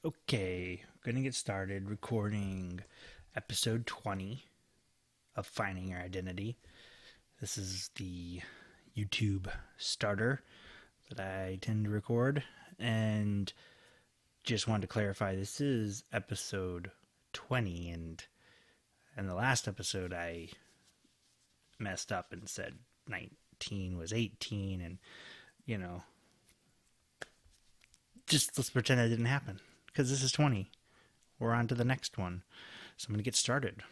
Okay, gonna get started recording episode 20 of Finding Your Identity. This is the YouTube starter that I tend to record, and just wanted to clarify this is episode 20, and in the last episode I messed up and said 19 was 18, and you know, just let's pretend that didn't happen because this is 20. We're on to the next one. So I'm going to get started.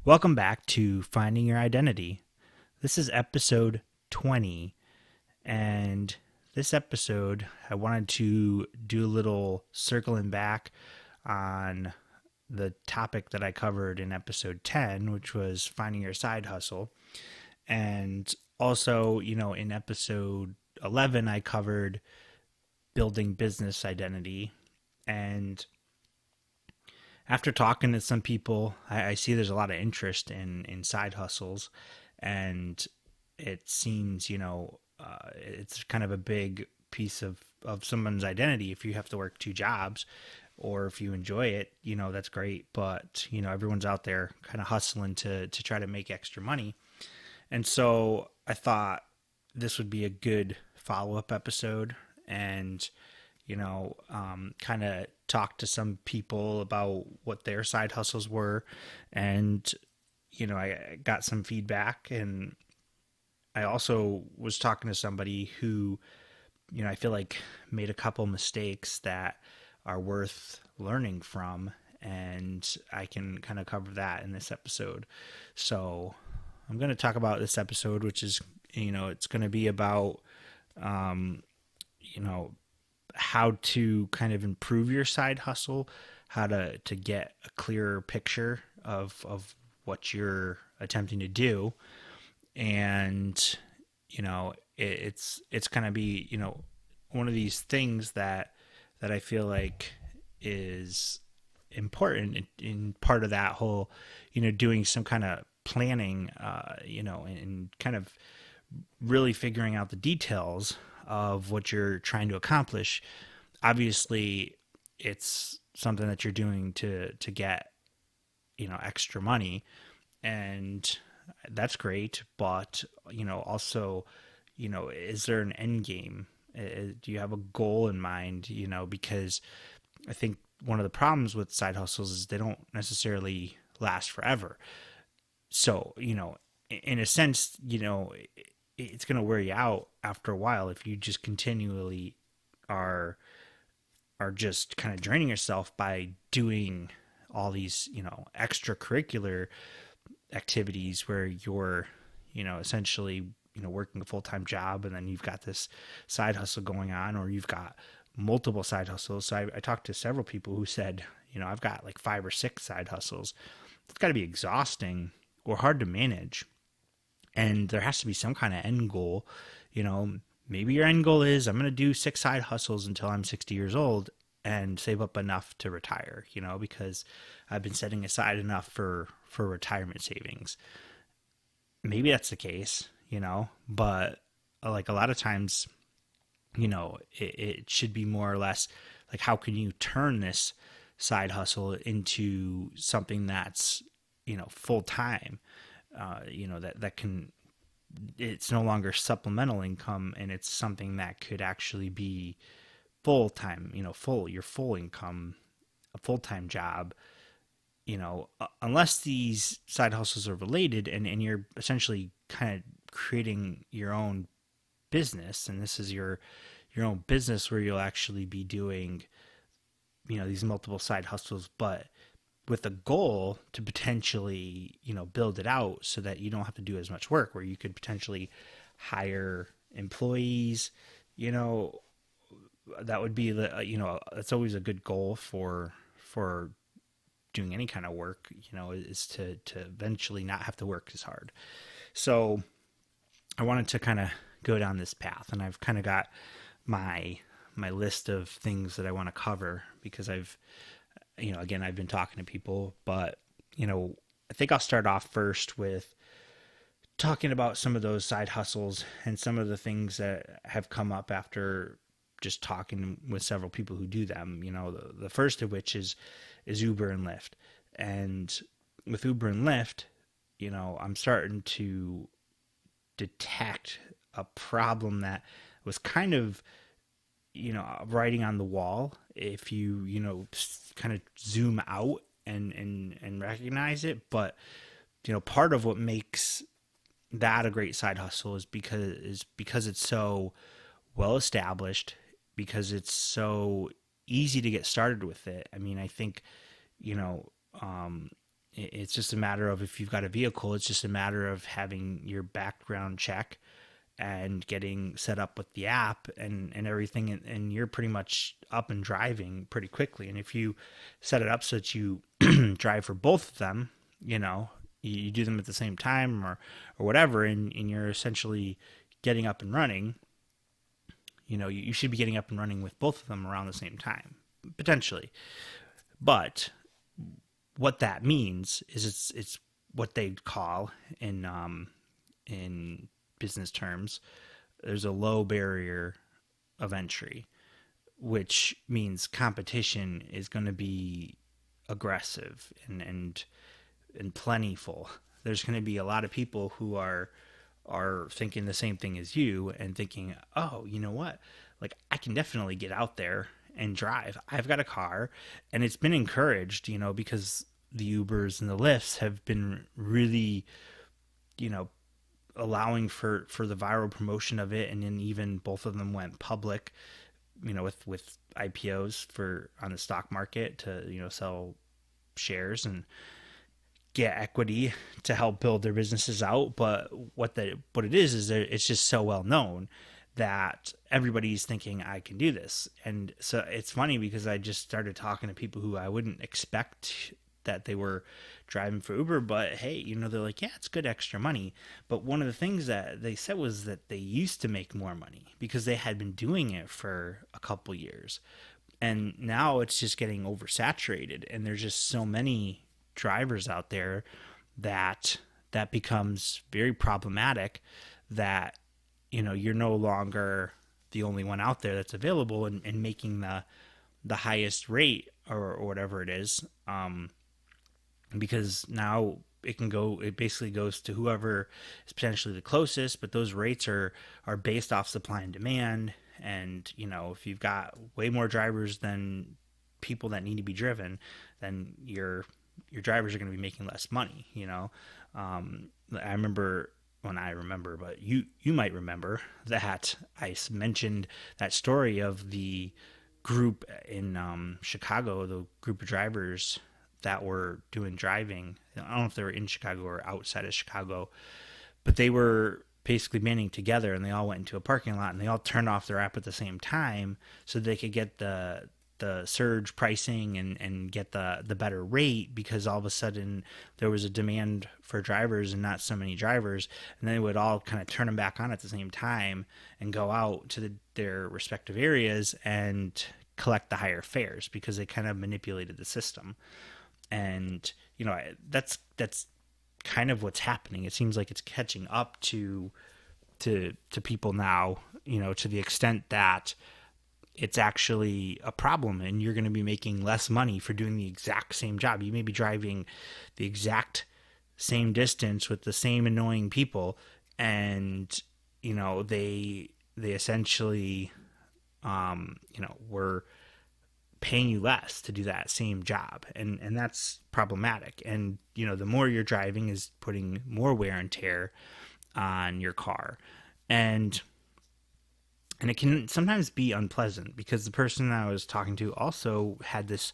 Welcome back to Finding Your Identity. This is episode 20. And this episode, I wanted to do a little circling back on the topic that I covered in episode 10, which was finding your side hustle. And also, in episode 11, I covered building business identity. And after talking to some people, I see there's a lot of interest in side hustles. And it seems, it's kind of a big piece of someone's identity. If you have to work two jobs or if you enjoy it, that's great. But, everyone's out there kind of hustling to try to make extra money. And so I thought this would be a good follow-up episode and, kind of talk to some people about what their side hustles were. And, I got some feedback, and I also was talking to somebody who, I feel like made a couple mistakes that are worth learning from, and I can kind of cover that in this episode. So I'm going to talk about this episode, which is, it's going to be about, how to kind of improve your side hustle, how to get a clearer picture of what you're attempting to do. And, it's going to be, one of these things that I feel like is important in part of that whole, doing some kind of planning, and kind of really figuring out the details of what you're trying to accomplish. Obviously, it's something that you're doing to get, extra money, and that's great. But, also, is there an end game? Do you have a goal in mind? Because I think one of the problems with side hustles is they don't necessarily last forever. So, in a sense, it's going to wear you out after a while if you just continually are just kind of draining yourself by doing all these, extracurricular activities where you're, essentially, working a full-time job, and then you've got this side hustle going on, or you've got multiple side hustles. So I talked to several people who said, I've got like 5 or 6 side hustles. It's got to be exhausting or hard to manage. And there has to be some kind of end goal. Maybe your end goal is I'm going to do 6 side hustles until I'm 60 years old and save up enough to retire, because I've been setting aside enough for retirement savings. Maybe that's the case, but like a lot of times, it should be more or less like, how can you turn this side hustle into something that's, full time? That can, it's no longer supplemental income, and it's something that could actually be full time, your full income, a full time job, unless these side hustles are related, and you're essentially kind of creating your own business. And this is your own business where you'll actually be doing, these multiple side hustles, but with a goal to potentially, build it out so that you don't have to do as much work, where you could potentially hire employees. That would be that's always a good goal for doing any kind of work, is to eventually not have to work as hard. So I wanted to kind of go down this path, and I've kind of got my list of things that I want to cover, because I've been talking to people, but, I think I'll start off first with talking about some of those side hustles and some of the things that have come up after just talking with several people who do them. The first of which is Uber and Lyft. And with Uber and Lyft, I'm starting to detect a problem that was kind of, writing on the wall. If you kind of zoom out and recognize it. But, part of what makes that a great side hustle is because it's so well established, because it's so easy to get started with it. I mean, I think, you know, um, it's just a matter of, if you've got a vehicle, it's just a matter of having your background check and getting set up with the app and everything. And you're pretty much up and driving pretty quickly. And if you set it up so that you drive for both of them, you do them at the same time, or whatever, and you're essentially getting up and running, you should be getting up and running with both of them around the same time, potentially. But what that means is it's what they call in business terms, there's a low barrier of entry, which means competition is going to be aggressive and plentiful. There's going to be a lot of people who are thinking the same thing as you and thinking, oh, you know what? Like, I can definitely get out there and drive. I've got a car, and it's been encouraged, because the Ubers and the Lyfts have been really, you know, allowing for the viral promotion of it. And then even both of them went public, with IPOs for on the stock market to, sell shares and get equity to help build their businesses out. But what it is that it's just so well known that everybody's thinking, I can do this. And so it's funny, because I just started talking to people who I wouldn't expect that they were driving for Uber, but hey, they're like, yeah, it's good extra money. But one of the things that they said was that they used to make more money because they had been doing it for a couple years. And now it's just getting oversaturated, and there's just so many drivers out there that becomes very problematic, that you're no longer the only one out there that's available and making the highest rate, or whatever it is, because now it basically goes to whoever is potentially the closest. But those rates are based off supply and demand. And if you've got way more drivers than people that need to be driven, then your drivers are going to be making less money. I remember, but you might remember that I mentioned that story of the group in Chicago, the group of drivers that were doing driving. I don't know if they were in Chicago or outside of Chicago, but they were basically banding together, and they all went into a parking lot, and they all turned off their app at the same time so they could get the surge pricing and get the better rate, because all of a sudden there was a demand for drivers and not so many drivers. And they would all kind of turn them back on at the same time and go out to their respective areas and collect the higher fares, because they kind of manipulated the system. And that's kind of what's happening. It seems like it's catching up to people now, to the extent that it's actually a problem, and you're going to be making less money for doing the exact same job. You may be driving the exact same distance with the same annoying people, and they essentially were paying you less to do that same job, and that's problematic. And the more you're driving is putting more wear and tear on your car, and it can sometimes be unpleasant, because the person I was talking to also had this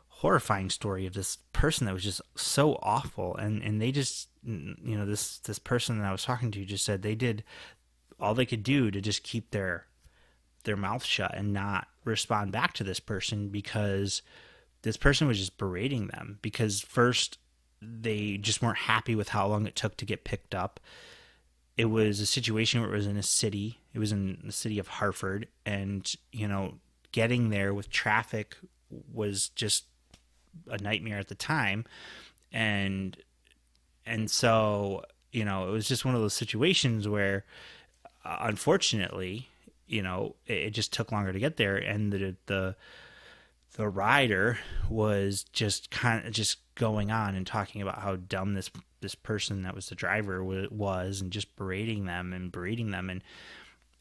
horrifying story of this person that was just so awful. And they just, this person that I was talking to just said they did all they could do to just keep their mouth shut and not respond back to this person, because this person was just berating them. Because first, they just weren't happy with how long it took to get picked up. It was a situation where it was in a city. It was in the city of Hartford, and getting there with traffic was just a nightmare at the time. And so it was just one of those situations where, unfortunately, it just took longer to get there, and the rider was just kind of just going on and talking about how dumb this person that was the driver was, and just berating them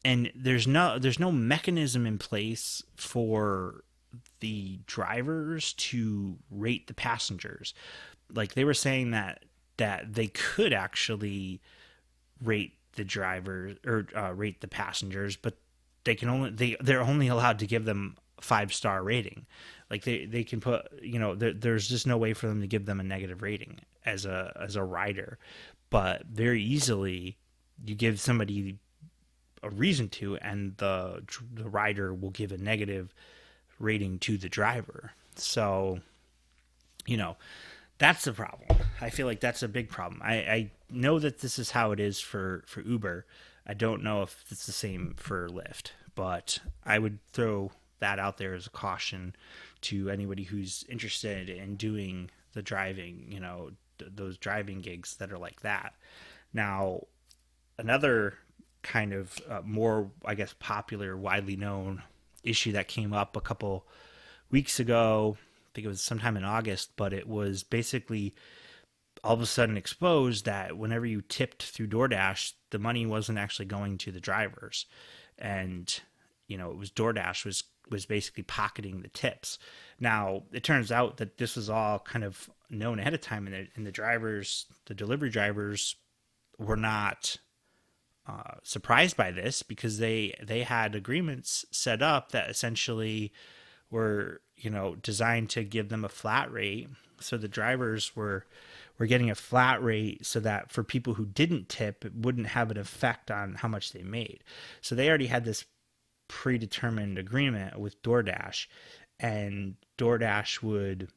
and there's no mechanism in place for the drivers to rate the passengers. Like, they were saying that they could actually rate the drivers, or rate the passengers, but they're only allowed to give them 5-star rating. Like, they can put, there's just no way for them to give them a negative rating as a rider. But very easily you give somebody a reason to, and the rider will give a negative rating to the driver. So, that's the problem. I feel like that's a big problem. I know that this is how it is for Uber. I don't know if it's the same for Lyft, but I would throw that out there as a caution to anybody who's interested in doing the driving, those driving gigs that are like that. Now, another kind of more, I guess, popular, widely known issue that came up a couple weeks ago, I think it was sometime in August, but it was basically all of a sudden exposed that whenever you tipped through DoorDash, the money wasn't actually going to the drivers. And, it was DoorDash was basically pocketing the tips. Now, it turns out that this was all kind of known ahead of time, and the delivery drivers were not surprised by this, because they had agreements set up that essentially were designed to give them a flat rate. So the drivers were getting a flat rate, so that for people who didn't tip, it wouldn't have an effect on how much they made. So they already had this predetermined agreement with DoorDash, and DoorDash would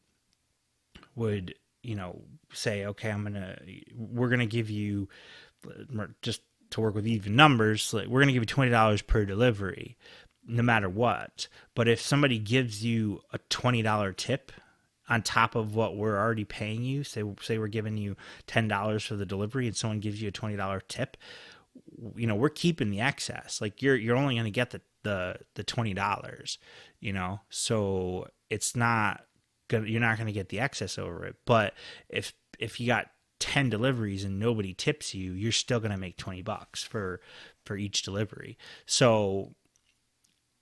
say, okay, we're gonna give you, just to work with even numbers, like, we're going to give you $20 per delivery no matter what. But if somebody gives you a $20 tip on top of what we're already paying you, say we're giving you $10 for the delivery, and someone gives you a $20 tip, we're keeping the excess. Like, you're only going to get the $20, so it's not gonna, you're not going to get the excess over it. But if you got 10 deliveries and nobody tips you, you're still going to make $20 for each delivery. So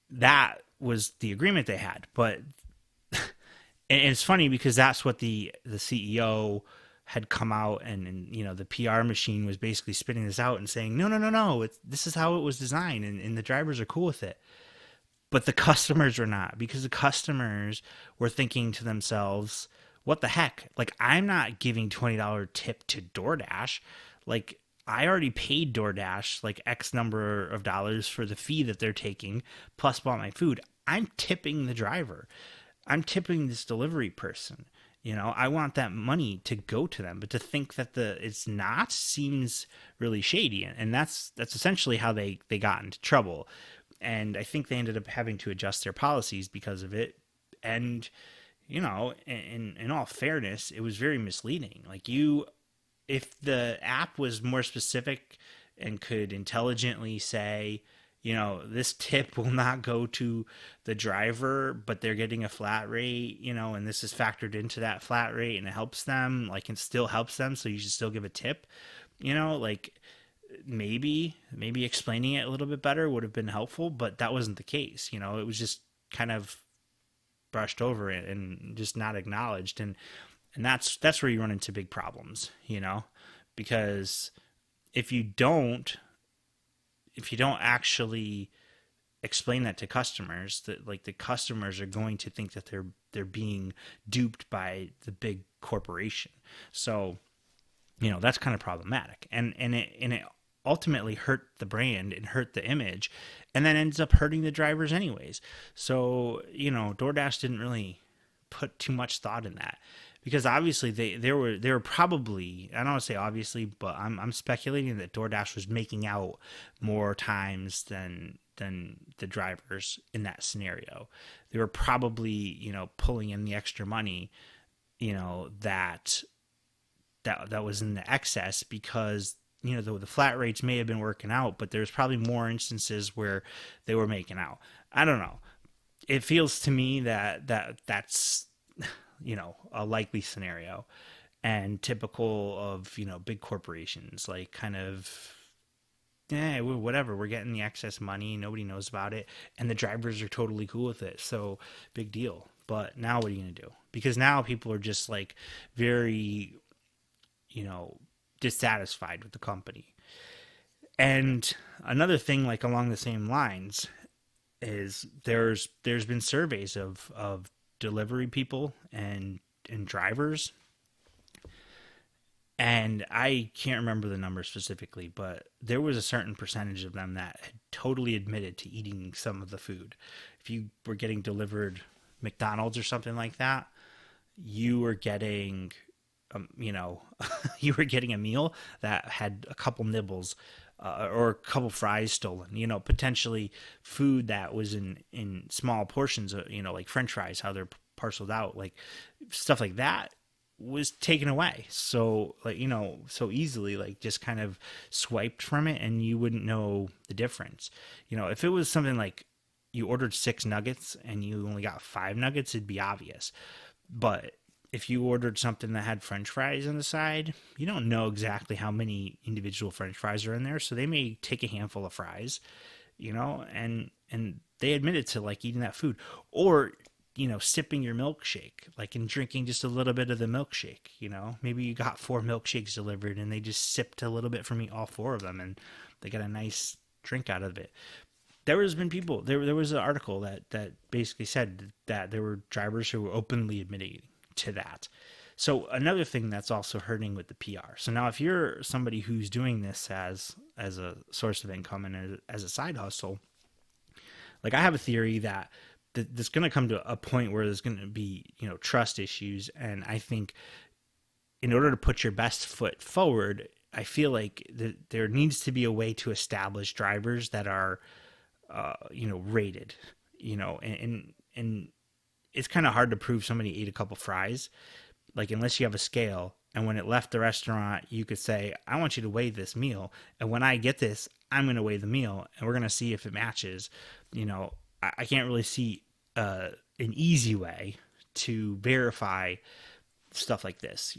that was the agreement they had. But and it's funny, because that's what the CEO had come out, and the PR machine was basically spitting this out and saying, no, this is how it was designed, and the drivers are cool with it. But the customers were not, because the customers were thinking to themselves, what the heck? Like, I'm not giving $20 tip to DoorDash. Like, I already paid DoorDash like X number of dollars for the fee that they're taking, plus bought my food. I'm tipping the driver. I'm tipping this delivery person. I want that money to go to them. But to think that it's not seems really shady. And that's essentially how they got into trouble. And I think they ended up having to adjust their policies because of it. And in all fairness, it was very misleading. Like, if the app was more specific and could intelligently say, this tip will not go to the driver, but they're getting a flat rate, and this is factored into that flat rate, and it helps them, like, it still helps them, so you should still give a tip, like, maybe explaining it a little bit better would have been helpful, but that wasn't the case. It was just kind of brushed over it and just not acknowledged, and that's where you run into big problems, because if you don't actually explain that to customers, that, like, the customers are going to think that they're being duped by the big corporation. So that's kind of problematic, and it ultimately hurt the brand and hurt the image, and then ends up hurting the drivers anyways. So DoorDash didn't really put too much thought in that, because obviously they were probably, I don't want to say obviously, but I'm speculating that DoorDash was making out more times than the drivers in that scenario. They were probably pulling in the extra money that was in the excess, because the flat rates may have been working out, but there's probably more instances where they were making out. I don't know. It feels to me that's a likely scenario and typical of big corporations, like kind of, yeah, whatever, we're getting the excess money, nobody knows about it, and the drivers are totally cool with it, so big deal. But now what are you going to do? Because now people are just like very, you know dissatisfied with the company. And another thing, like along the same lines, is there's been surveys of delivery people and drivers, and I can't remember the number specifically, but there was a certain percentage of them that had totally admitted to eating some of the food. If you were getting delivered McDonald's or something like that, you were getting, you were getting a meal that had a couple nibbles, or a couple fries stolen. Potentially food that was in small portions, like French fries, how they're parceled out, like stuff like that was taken away. So like, so easily, like just kind of swiped from it and you wouldn't know the difference. If it was something like you ordered 6 nuggets and you only got 5 nuggets, it'd be obvious. But if you ordered something that had French fries on the side, you don't know exactly how many individual French fries are in there. So they may take a handful of fries, and they admitted to like eating that food, or sipping your milkshake, like, and drinking just a little bit of the milkshake. Maybe you got 4 milkshakes delivered and they just sipped a little bit from all 4 of them and they got a nice drink out of it. There has been people, there was an article that basically said that there were drivers who were openly admitting to that. So another thing that's also hurting with the PR. So now if you're somebody who's doing this as a source of income and as a side hustle, like, I have a theory that there's going to come to a point where there's going to be, trust issues. And I think in order to put your best foot forward, I feel like there needs to be a way to establish drivers that are, rated, and it's kind of hard to prove somebody ate a couple fries, like, unless you have a scale. And when it left the restaurant, you could say, I want you to weigh this meal. And when I get this, I'm going to weigh the meal and we're going to see if it matches. I can't really see an easy way to verify stuff like this,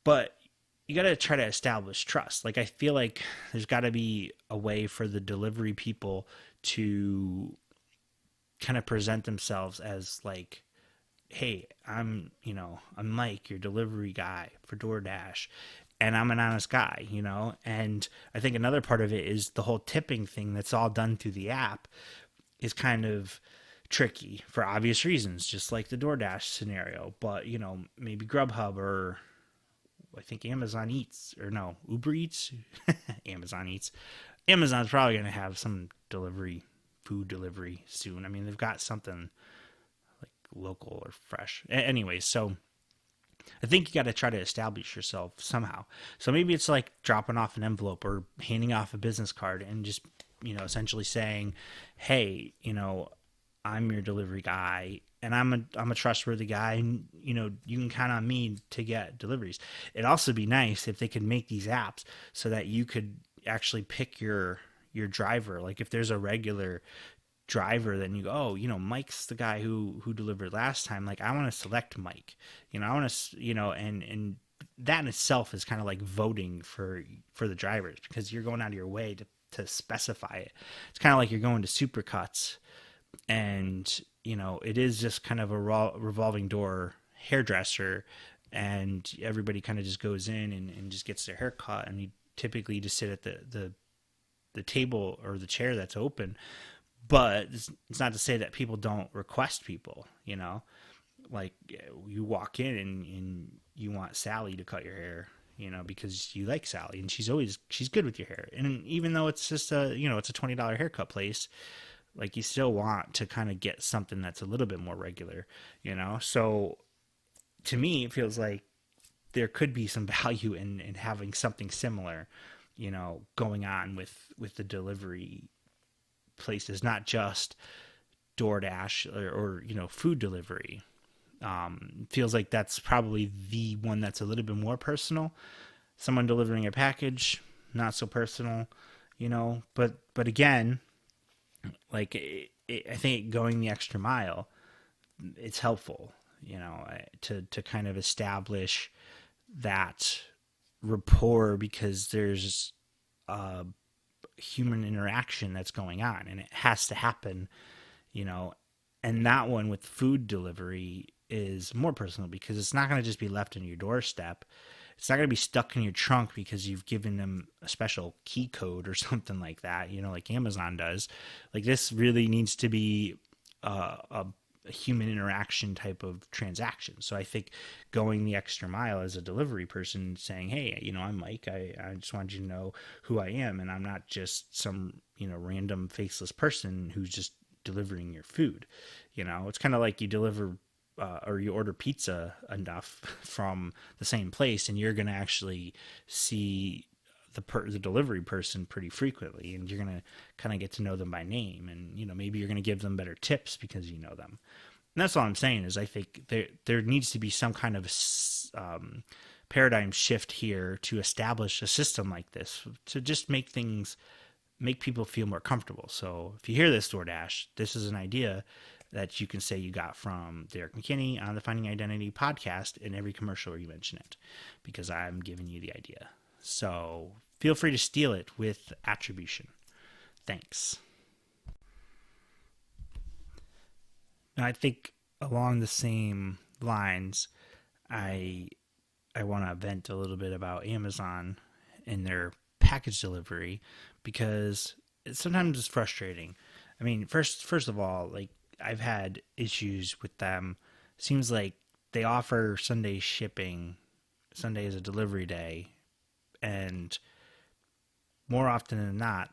but you got to try to establish trust. Like, I feel like there's got to be a way for the delivery people to kind of present themselves as like, hey, I'm Mike, your delivery guy for DoorDash, and I'm an honest guy, And I think another part of it is the whole tipping thing that's all done through the app is kind of tricky for obvious reasons, just like the DoorDash scenario. But, maybe Grubhub, or I think Amazon Eats, or no, Uber Eats, Amazon Eats. Amazon's probably going to have some food delivery soon. I mean, they've got something like local or fresh. Anyways, so I think you got to try to establish yourself somehow. So maybe it's like dropping off an envelope or handing off a business card and just, essentially saying, hey, I'm your delivery guy and I'm a trustworthy guy, and, you can count on me to get deliveries. It'd also be nice if they could make these apps so that you could actually pick your driver. Like, if there's a regular driver, then you go, oh, Mike's the guy who delivered last time. Like, I want to select Mike, I want to, and that in itself is kind of like voting for the drivers, because you're going out of your way to specify it. It's kind of like you're going to Supercuts, and it is just kind of a revolving door hairdresser, and everybody kind of just goes in and just gets their hair cut, and you typically just sit at the table or the chair that's open. But it's not to say that people don't request people, like, you walk in and you want Sally to cut your hair, because you like Sally and she's good with your hair. And even though it's just it's a $20 haircut place, like, you still want to kind of get something that's a little bit more regular, So to me, it feels like there could be some value in having something similar, going on with the delivery places, not just DoorDash or food delivery. Feels like that's probably the one that's a little bit more personal. Someone delivering a package, not so personal, but again, like I think going the extra mile, it's helpful, to kind of establish that rapport, because there's human interaction that's going on, and it has to happen, you know. And that one with food delivery is more personal, because it's not going to just be left on your doorstep. It's not going to be stuck in your trunk because you've given them a special key code or something like that, like Amazon does. Like, this really needs to be a human interaction type of transaction. So I think going the extra mile as a delivery person, saying, hey, I'm Mike. I just wanted you to know who I am, and I'm not just some, random faceless person who's just delivering your food. It's kind of like you deliver or you order pizza enough from the same place, and you're going to actually see the delivery person pretty frequently, and you're going to kind of get to know them by name, and maybe you're going to give them better tips because you know them. And that's all I'm saying is, I think there needs to be some kind of paradigm shift here to establish a system like this, to just make people feel more comfortable. So if you hear this, DoorDash, this is an idea that you can say you got from Derek McKinney on the Finding Identity podcast in every commercial where you mention it, because I'm giving you the idea. So feel free to steal it with attribution. Thanks. Now, I think along the same lines, I want to vent a little bit about Amazon and their package delivery, because sometimes it's frustrating. I mean, first of all, like, I've had issues with them. Seems like they offer Sunday shipping. Sunday is a delivery day, and more often than not,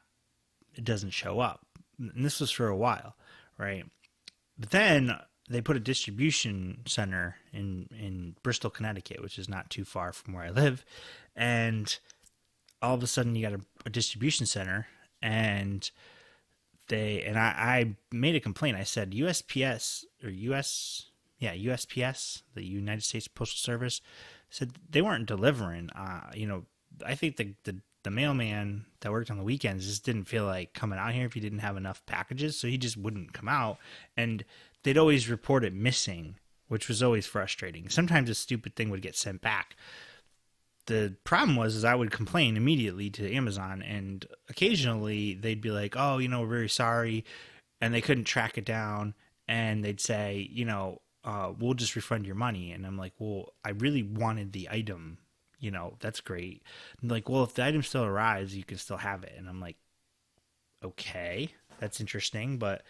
it doesn't show up. And this was for a while, right? But then they put a distribution center in Bristol, Connecticut, which is not too far from where I live. And all of a sudden you got a distribution center, and I made a complaint. I said USPS, the United States Postal Service, said they weren't delivering. I think the mailman that worked on the weekends just didn't feel like coming out here if he didn't have enough packages, so he just wouldn't come out. And they'd always report it missing, which was always frustrating. Sometimes a stupid thing would get sent back. The problem was I would complain immediately to Amazon, and occasionally they'd be like, oh, we're very sorry, and they couldn't track it down, and they'd say, we'll just refund your money. And I'm like, well, I really wanted the item, that's great. And like, well, if the item still arrives, you can still have it. And I'm like, okay, that's interesting, but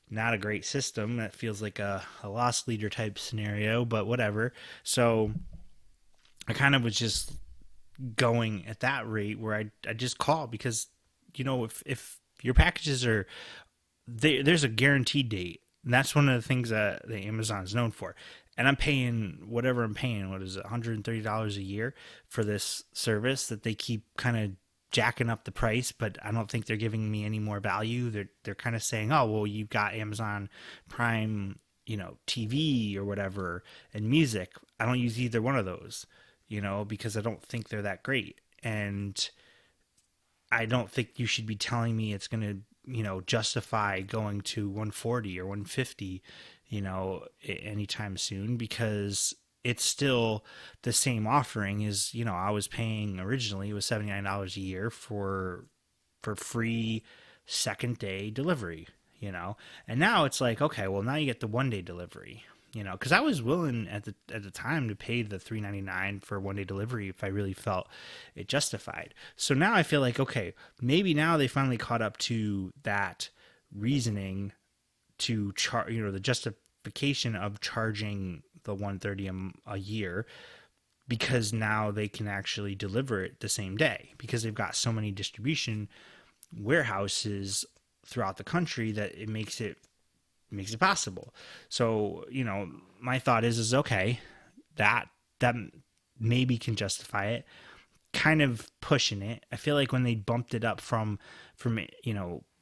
not a great system. That feels like a loss leader type scenario, but whatever. So I kind of was just going at that rate where I just call, because, if your packages are, there's a guaranteed date. And that's one of the things that the Amazon is known for. And I'm paying whatever I'm paying. What is it, $130 a year for this service that they keep kind of jacking up the price, but I don't think they're giving me any more value. They're kind of saying, oh, well, you've got Amazon Prime, TV or whatever, and music. I don't use either one of those, because I don't think they're that great. And I don't think you should be telling me it's going to, justify going to 140 or 150, anytime soon, because it's still the same offering as, I was paying originally. It was $79 a year for free second day delivery, and now it's like, okay, well, now you get the 1 day delivery, because I was willing at the time to pay the $3.99 for 1 day delivery if I really felt it justified. So now I feel like, okay, maybe now they finally caught up to that reasoning to charge, the justification of charging the $130 a year, because now they can actually deliver it the same day, because they've got so many distribution warehouses throughout the country that it makes it possible. So, my thought is okay, that maybe can justify it, kind of pushing it. I feel like when they bumped it up from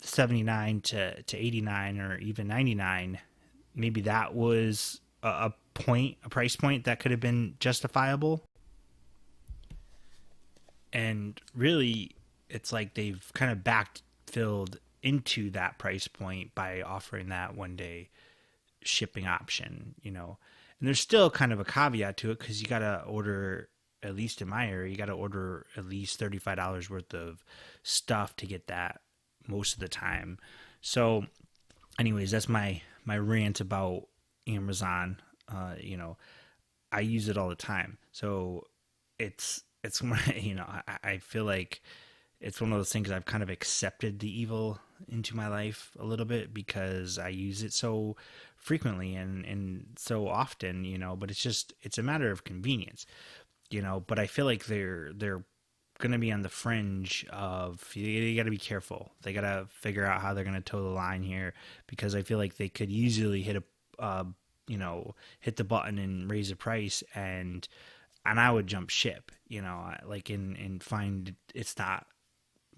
79 to 89 or even 99, maybe that was a price point that could have been justifiable. And really, it's like they've kind of backfilled into that price point by offering that 1 day shipping option, And there's still kind of a caveat to it because you got to order, at least in my area, you got to order at least $35 worth of stuff to get that most of the time. So, anyways, that's my rant about Amazon. I use it all the time. So it's my, I feel like it's one of those things I've kind of accepted the evil into my life a little bit because I use it so frequently and so often, but it's a matter of convenience, but I feel like they're going to be on the fringe of you got to be careful. They got to figure out how they're going to toe the line here because I feel like they could easily hit the button and raise the price and I would jump ship, like and find it's not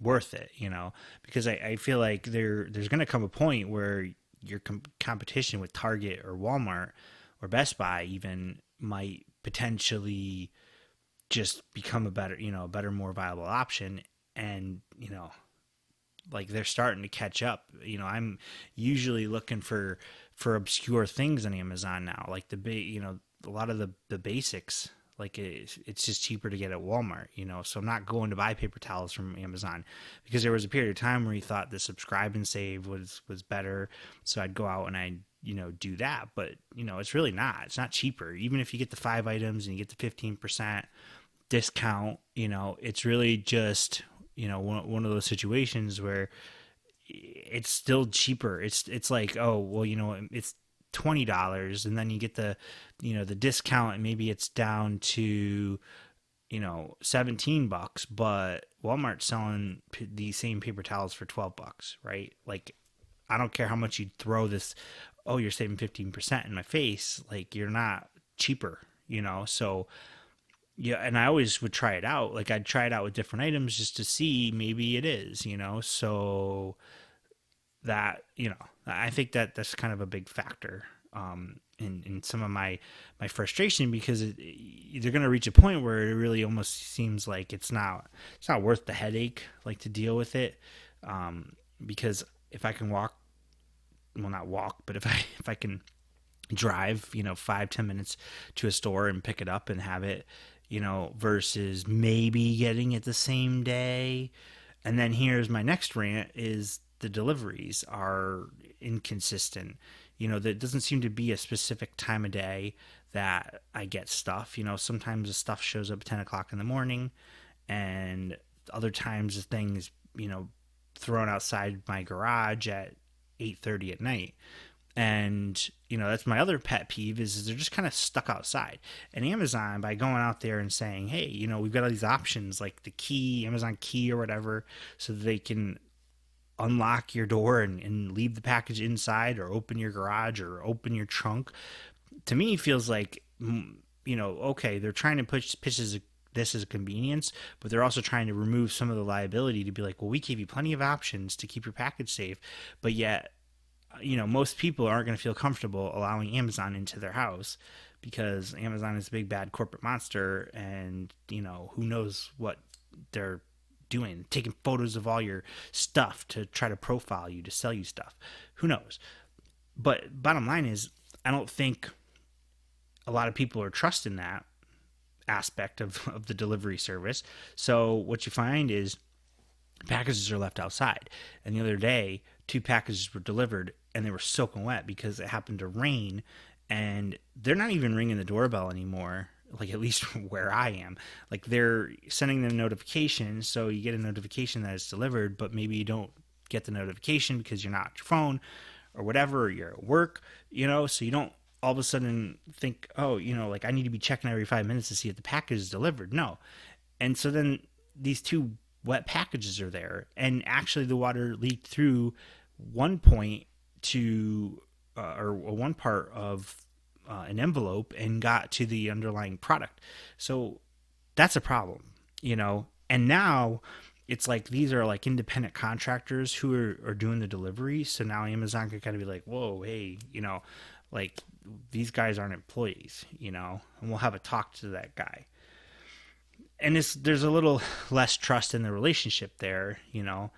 worth it, because I feel like there's going to come a point where your competition with Target or Walmart or Best Buy even might potentially just become a better, more viable option. And, like they're starting to catch up. I'm usually looking for obscure things on Amazon now, like a lot of the basics. Like it's just cheaper to get at Walmart, So I'm not going to buy paper towels from Amazon because there was a period of time where you thought the subscribe and save was better, so I'd go out and I'd do that. But it's really not. It's not cheaper. Even if you get the 5 items and you get the 15% discount, it's really just one of those situations where it's still cheaper. It's like, oh well, it's $20 and then you get the discount and maybe it's down to $17, but Walmart's selling the same paper towels for $12, right? Like I don't care how much you throw this, oh you're saving 15% in my face, like you're not cheaper, so yeah. And I always would try it out, like I'd try it out with different items just to see maybe it is, so that I think that's kind of a big factor in some of my frustration because they're going to reach a point where it really almost seems like it's not worth the headache, like to deal with it, because if I can not walk, but if I can drive 5-10 minutes to a store and pick it up and have it, versus maybe getting it the same day. And then here's my next rant is the deliveries are inconsistent. There doesn't seem to be a specific time of day that I get stuff. Sometimes the stuff shows up at 10 o'clock in the morning, and other times the thing's, thrown outside my garage at 8:30 at night. And that's my other pet peeve is they're just kind of stuck outside. And Amazon, by going out there and saying, hey, we've got all these options like the key, Amazon key or whatever, so that they can unlock your door and leave the package inside or open your garage or open your trunk, to me feels like, okay, they're trying to pitch this as a convenience, but they're also trying to remove some of the liability to be like, well, we gave you plenty of options to keep your package safe, but yet most people aren't going to feel comfortable allowing Amazon into their house because Amazon is a big bad corporate monster, and who knows what they're doing, taking photos of all your stuff to try to profile you, to sell you stuff. Who knows? But bottom line is, I don't think a lot of people are trusting that aspect of the delivery service. So what you find is packages are left outside. And the other day, 2 packages were delivered and they were soaking wet because it happened to rain, and they're not even ringing the doorbell anymore, like at least where I am. Like they're sending them notifications, so you get a notification that it's delivered, but maybe you don't get the notification because you're not at your phone or whatever, or you're at work, so you don't all of a sudden think, oh, like I need to be checking every 5 minutes to see if the package is delivered. No. And so then these 2 wet packages are there, and actually the water leaked through one point to or one part of an envelope and got to the underlying product. So that's a problem, and now it's like these are like independent contractors who are doing the delivery. So now Amazon can kind of be like, whoa, hey, like these guys aren't employees, and we'll have a talk to that guy. and there's a little less trust in the relationship there, at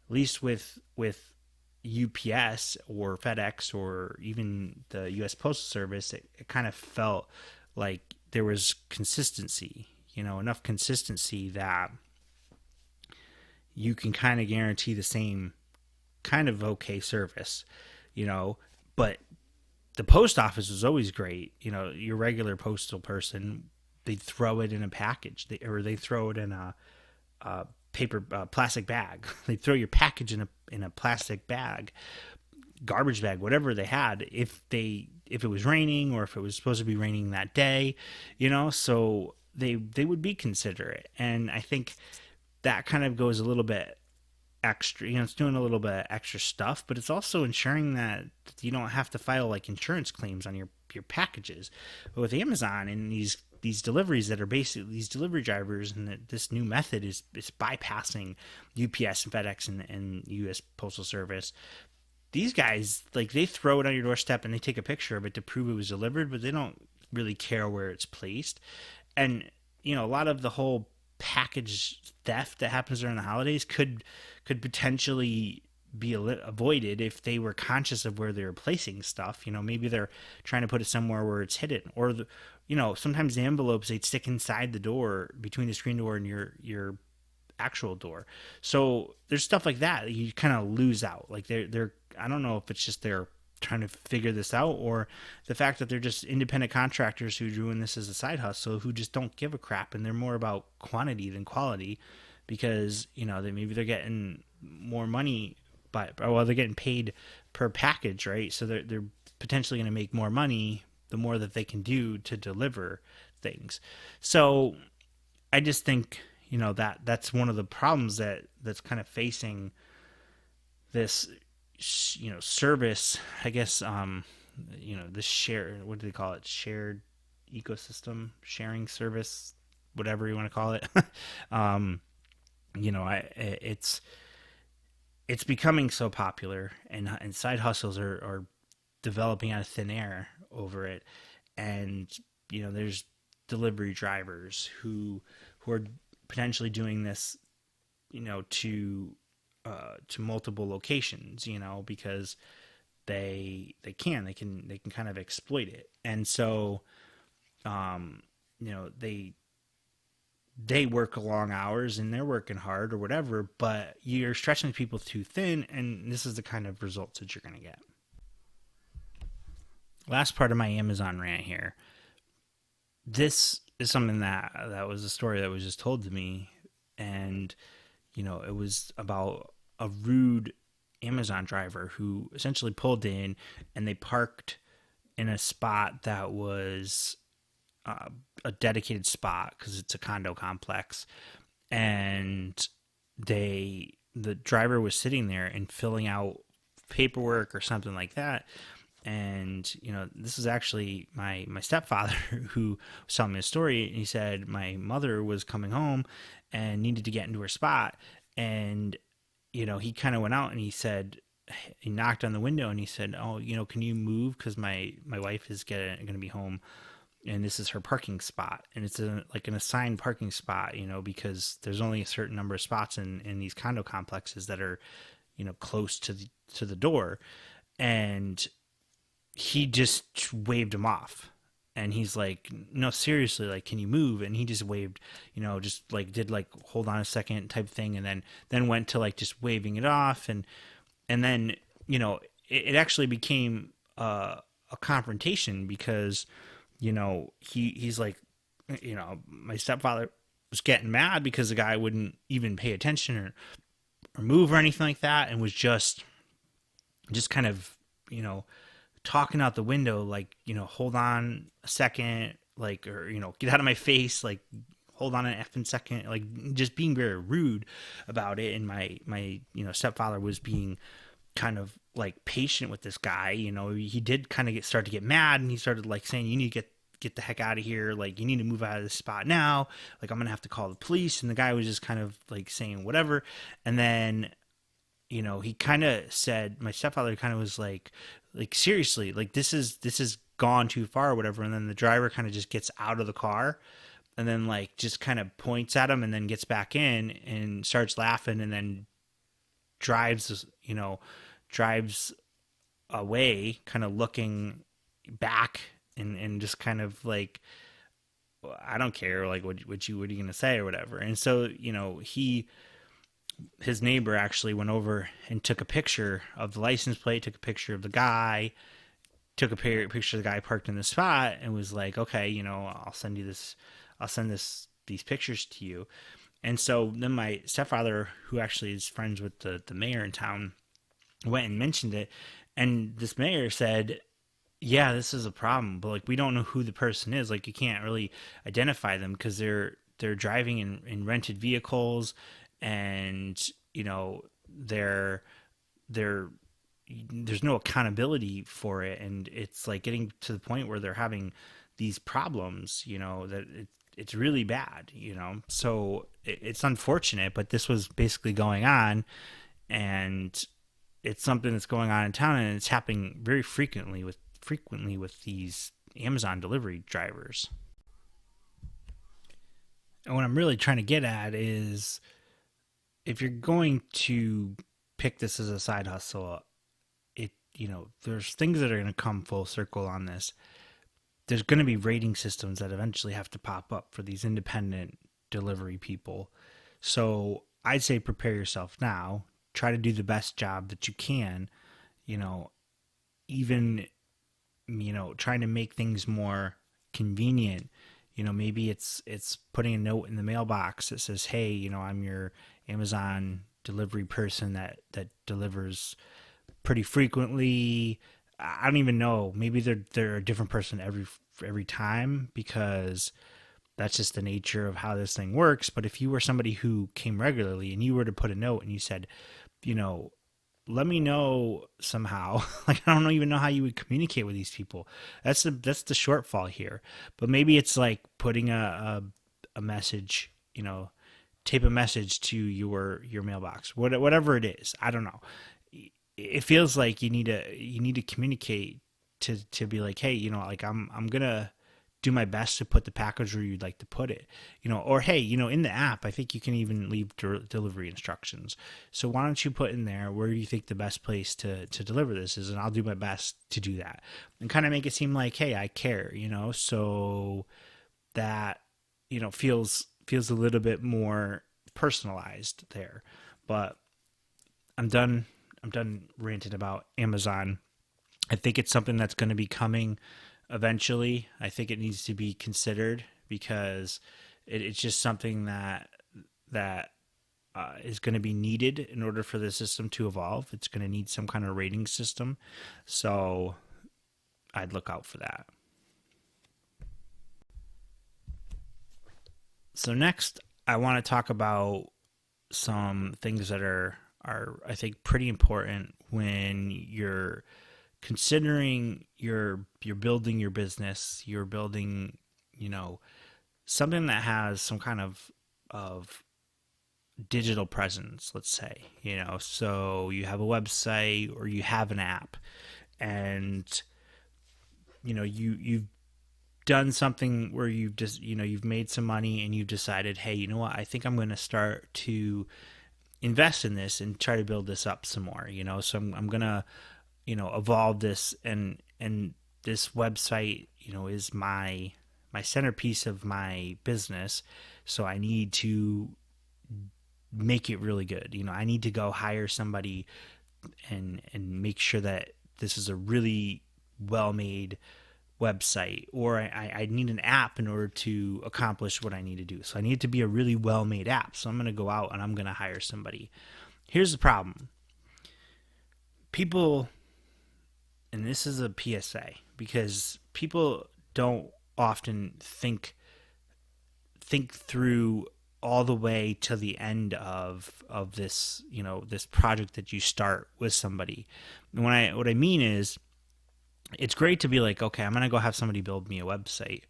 least with UPS or FedEx or even the US Postal Service. It kind of felt like there was consistency, enough consistency that you can kind of guarantee the same kind of okay service, but the post office was always great. Your regular postal person, they'd throw it in a package, or they throw it in a paper plastic bag. They throw your package in a plastic bag, garbage bag, whatever they had. If it was raining, or if it was supposed to be raining that day, so they would be considerate. And I think that kind of goes a little bit extra, it's doing a little bit extra stuff, but it's also ensuring that you don't have to file like insurance claims on your packages. But with Amazon and these deliveries that are basically these delivery drivers, and this new method is bypassing UPS and FedEx and US Postal Service. These guys, like, they throw it on your doorstep and they take a picture of it to prove it was delivered, but they don't really care where it's placed. And a lot of the whole package theft that happens during the holidays could potentially be avoided if they were conscious of where they're placing stuff. Maybe they're trying to put it somewhere where it's hidden, or sometimes the envelopes, they'd stick inside the door, between the screen door and your actual door. So there's stuff like that you kind of lose out. Like they're I don't know if it's just they're trying to figure this out, or the fact that they're just independent contractors who are doing this as a side hustle, who just don't give a crap, and they're more about quantity than quality, because maybe they're getting more money they're getting paid per package, right? So they're potentially going to make more money the more that they can do to deliver things. So I just think that's one of the problems that's kind of facing this service, I guess. The what do they call it, shared ecosystem, sharing service, whatever you want to call it. It's becoming so popular, and side hustles are developing out of thin air over it. And there's delivery drivers who are potentially doing this to multiple locations, because they can kind of exploit it. And so they work long hours and they're working hard or whatever, but you're stretching people too thin, and this is the kind of results that you're going to get. Last part of my Amazon rant here. This is something that was a story that was just told to me, and it was about a rude Amazon driver who essentially pulled in, and they parked in a spot that was a dedicated spot because it's a condo complex, and the driver was sitting there and filling out paperwork or something like that. And this is actually my stepfather who was telling me a story, and he said my mother was coming home and needed to get into her spot, and he kind of went out, and he knocked on the window, and he said, "Oh, can you move, because my wife is going to be home, and this is her parking spot, and it's like an assigned parking spot, because there's only a certain number of spots in these condo complexes that are close to the door." And he just waved him off, and he's like, "No, seriously, like, can you move?" And he just waved, just like did like hold on a second type thing, and then went to like just waving it off, and then it actually became a confrontation, because he's like, my stepfather was getting mad because the guy wouldn't even pay attention or move or anything like that, and was just kind of talking out the window, like, hold on a second, like, or, get out of my face, like, hold on an effing second, like, just being very rude about it. And my stepfather was being kind of like patient with this guy. He did kind of start to get mad, and he started like saying, "You need to get the heck out of here. Like, you need to move out of this spot now. Like, I'm going to have to call the police." And the guy was just kind of like saying whatever. And then, he kind of said, my stepfather kind of was like, seriously, like, this is gone too far or whatever. And then the driver kind of just gets out of the car, and then like just kind of points at him and then gets back in and starts laughing and then drives, drives away, kind of looking back and just kind of like, I don't care, like what are you gonna say or whatever. And so his neighbor actually went over and took a picture of the license plate, took a picture of the guy, took a picture of the guy parked in the spot, and was like, okay, I'll send you this, I'll send these pictures to you. And so then my stepfather, who actually is friends with the mayor in town, went and mentioned it, and this mayor said, yeah, this is a problem, but like we don't know who the person is. Like you can't really identify them because they're driving in rented vehicles, and they're there's no accountability for it, and it's like getting to the point where they're having these problems. That it's really bad. So it's unfortunate, but this was basically going on, and it's something that's going on in town, and it's happening very frequently with these Amazon delivery drivers. And what I'm really trying to get at is, if you're going to pick this as a side hustle, there's things that are going to come full circle on this. There's going to be rating systems that eventually have to pop up for these independent delivery people. So I'd say prepare yourself now. Try to do the best job that you can. Even trying to make things more convenient. Maybe it's putting a note in the mailbox that says, hey, I'm your Amazon delivery person that delivers pretty frequently. I don't even know. Maybe they're a different person every time, because that's just the nature of how this thing works. But if you were somebody who came regularly and you were to put a note and you said, let me know somehow. Like, I don't even know how you would communicate with these people. That's the shortfall here. But maybe it's like putting a message, tape a message to your mailbox, whatever it is. I don't know. It feels like you need to communicate to be like, hey, like I'm gonna do my best to put the package where you'd like to put it, or hey, in the app, I think you can even leave delivery instructions. So why don't you put in there where you think the best place to deliver this is, and I'll do my best to do that, and kind of make it seem like, hey, I care, so that, feels a little bit more personalized there. But I'm done ranting about Amazon. I think it's something that's going to be coming eventually. I think it needs to be considered, because it's just something that is going to be needed in order for the system to evolve. It's going to need some kind of rating system. So I'd look out for that. So next, I want to talk about some things that are I think pretty important when you're considering you're building your business, you're building, something that has some kind of digital presence, let's say, so you have a website or you have an app, and you've done something where you've just, you've made some money and you've decided, hey, you know what, I think I'm going to start to invest in this and try to build this up some more, so I'm going to, evolve this, and this website, is my centerpiece of my business. So I need to make it really good. I need to go hire somebody and make sure that this is a really well-made website, or I need an app in order to accomplish what I need to do. So I need it to be a really well-made app. So I'm going to go out and I'm going to hire somebody. Here's the problem. People, and this is a PSA, because people don't often think through all the way to the end of this, this project that you start with somebody. And what I mean is, it's great to be like, okay, I'm going to go have somebody build me a website,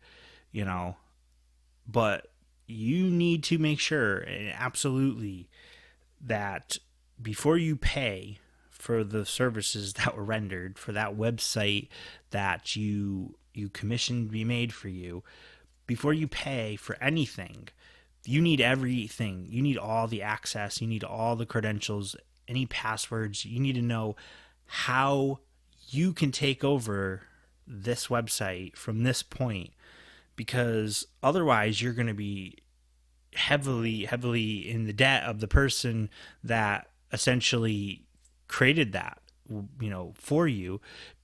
but you need to make sure, absolutely, that before you pay for the services that were rendered for that website that you commissioned to be made for you, before you pay for anything, you need everything. You need all the access. You need all the credentials, any passwords. You need to know how you can take over this website from this point, because otherwise you're going to be heavily in the debt of the person that essentially created that, for you,